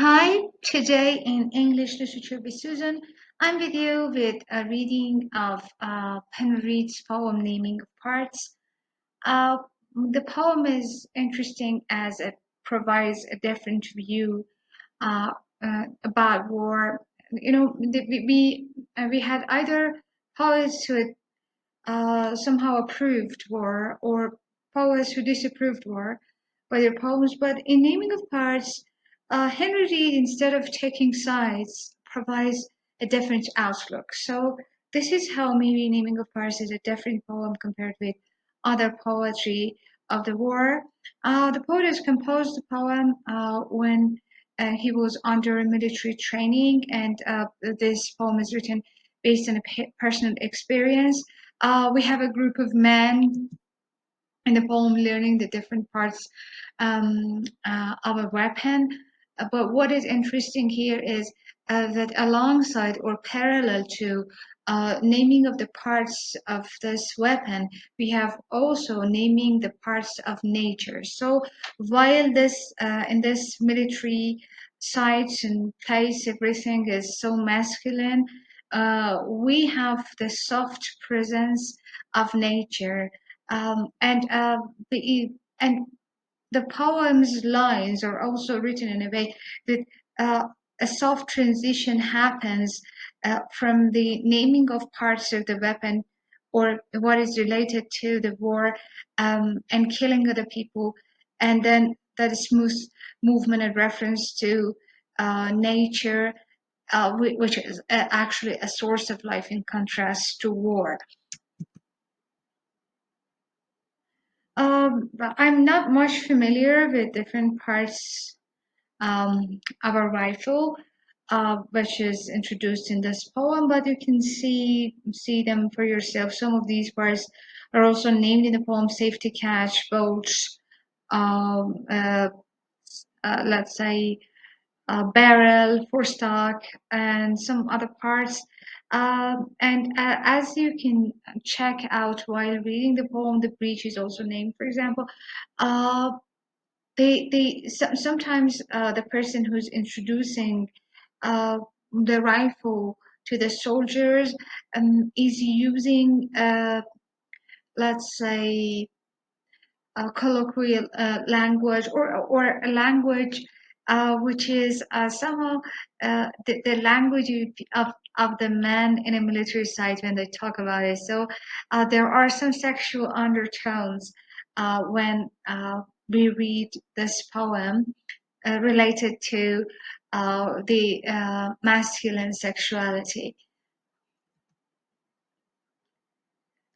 Hi, today in English Literature with Susan, I'm with you with a reading of Penn poem Naming of Parts. Uh, the poem is interesting as it provides a different view uh, about war. We had either poets who had somehow approved war or poets who disapproved war by their poems. But in Naming of Parts, Henry Reed, instead of taking sides, provides a different outlook. So this is how maybe Naming of Parts is a different poem compared with other poetry of the war. The poet has composed the poem when he was under military training, and this poem is written based on a personal experience. We have a group of men in the poem learning the different parts of a weapon. But what is interesting here is that alongside or parallel to naming of the parts of this weapon, we have also naming the parts of nature. So while this in this military sites and place, everything is so masculine, we have the soft presence of nature, the and the poem's lines are also written in a way that uh, a soft transition happens from the naming of parts of the weapon or what is related to the war, and killing other people, and then that smooth movement and reference to nature, which is actually a source of life in contrast to war. I'm not much familiar with different parts of a rifle, which is introduced in this poem, but you can see them for yourself. Some of these parts are also named in the poem: safety catch, bolts, um, uh, let's say barrel, forestock, and some other parts. And as you can check out while reading the poem, the breech is also named, for example. Uh, sometimes the person who's introducing uh, the rifle to the soldiers is using, let's say, a colloquial language, or a language which is somehow the language of the men in a military site when they talk about it. So there are some sexual undertones when we read this poem related to the masculine sexuality.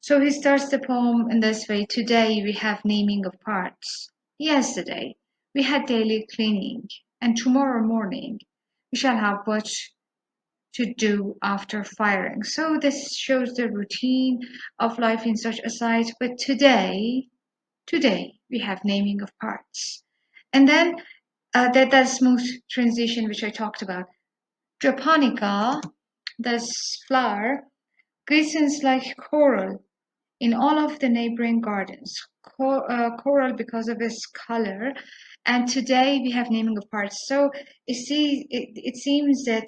So he starts the poem in this way: today we have naming of parts. Yesterday we had daily cleaning, and tomorrow morning we shall have much to do after firing. So this shows the routine of life in such a site. But today we have naming of parts. And then that smooth transition which I talked about. Japonica, this flower, glistens like coral in all of the neighboring gardens. Coral because of its color. And today we have naming of parts. So it seems that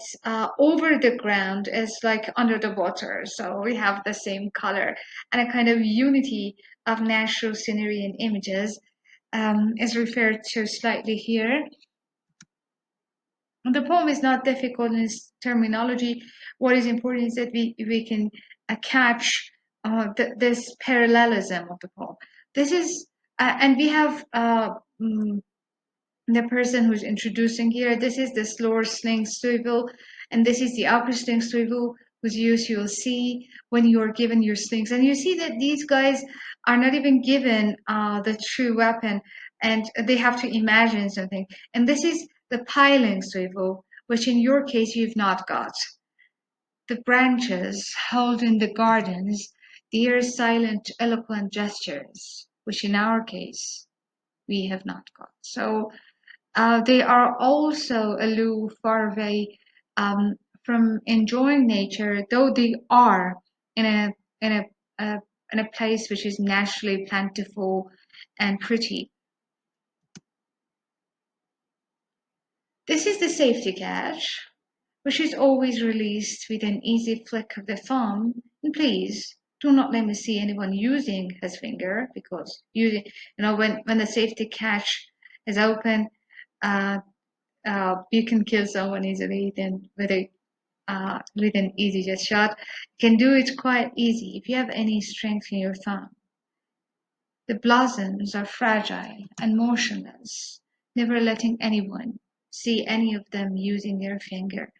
over the ground is like under the water. So we have the same color, and a kind of unity of natural scenery and images is referred to slightly here. The poem is not difficult in its terminology. What is important is that we can catch this parallelism of the poem. This is, and we have mm, the person who's introducing here. This is the slower sling swivel, and this is the upper sling swivel whose use you'll see when you're given your slings. And you see that these guys are not even given the true weapon, and they have to imagine something. And this is the piling swivel, which in your case you've not got. The branches held in the gardens, dear silent, eloquent gestures, which in our case we have not got. So they are also aloof, far away um, from enjoying nature, though they are in in a, uh, in a place which is naturally plentiful and pretty. This is the safety catch, which is always released with an easy flick of the thumb. And please do not let me see anyone using his finger, because using, when the safety catch is open, uh, you can kill someone easily. Then with an easy jet shot, you can do it quite easy if you have any strength in your thumb. The blossoms are fragile and motionless, never letting anyone see any of them using their finger.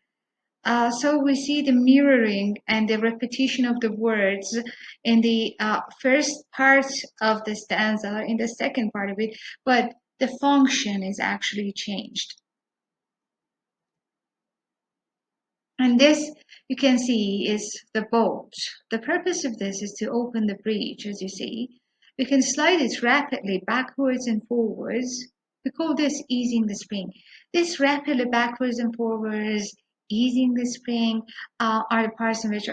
So we see the mirroring and the repetition of the words in the first part of the stanza, in the second part of it, but the function is actually changed. And this, you can see, is the bolt. The purpose of this is to open the breech, as you see. We can slide it rapidly backwards and forwards. We call this easing the spring. This rapidly backwards and forwards, easing the spring, are the parts in which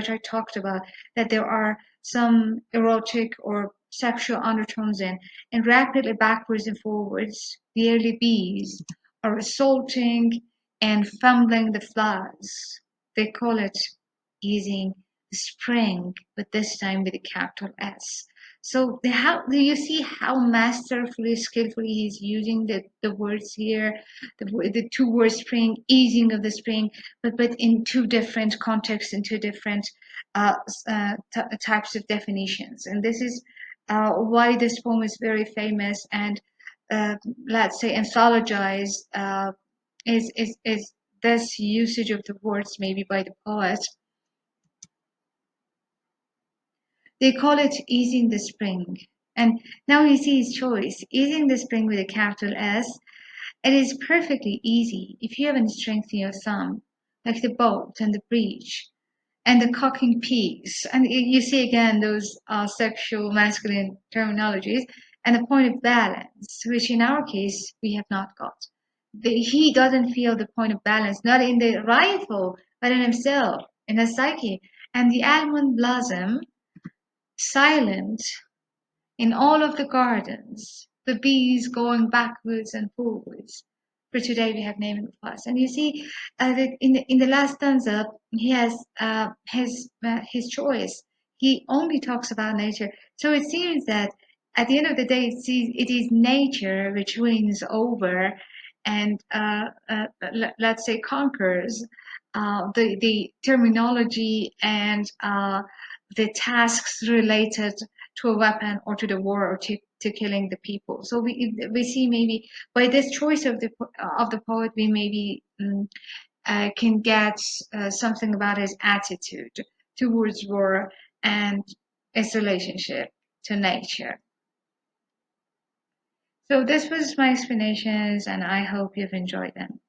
I talked about, that there are some erotic or sexual undertones in. And rapidly backwards and forwards, the early bees are assaulting and fumbling the flowers. They call it easing the spring, but this time with a capital S. So do you see how masterfully, skillfully he's using the words here, the two words spring, easing of the spring, but in two different contexts, in two different types of definitions. And this is why this poem is very famous and uh, let's say anthologized, is this usage of the words maybe by the poet. They call it easing the spring. And now you see his choice, easing the spring with a capital S. It is perfectly easy if you have any strength in your thumb, like the bolt and the breech and the cocking piece. And you see again those sexual masculine terminologies and the point of balance, which in our case we have not got. He doesn't feel the point of balance, not in the rifle, but in himself, in his psyche. And the almond blossom, silent in all of the gardens, the bees going backwards and forwards. For today we have naming of us, and you see that in the last stanza he has his choice. He only talks about nature, so it seems that at the end of the day, it is nature which wins over, and let's say conquers the terminology and the tasks related to a weapon or to the war or to killing the people. So we see maybe by this choice of the poet, we maybe can get something about his attitude towards war and its relationship to nature. So this was my explanations, and I hope you've enjoyed them.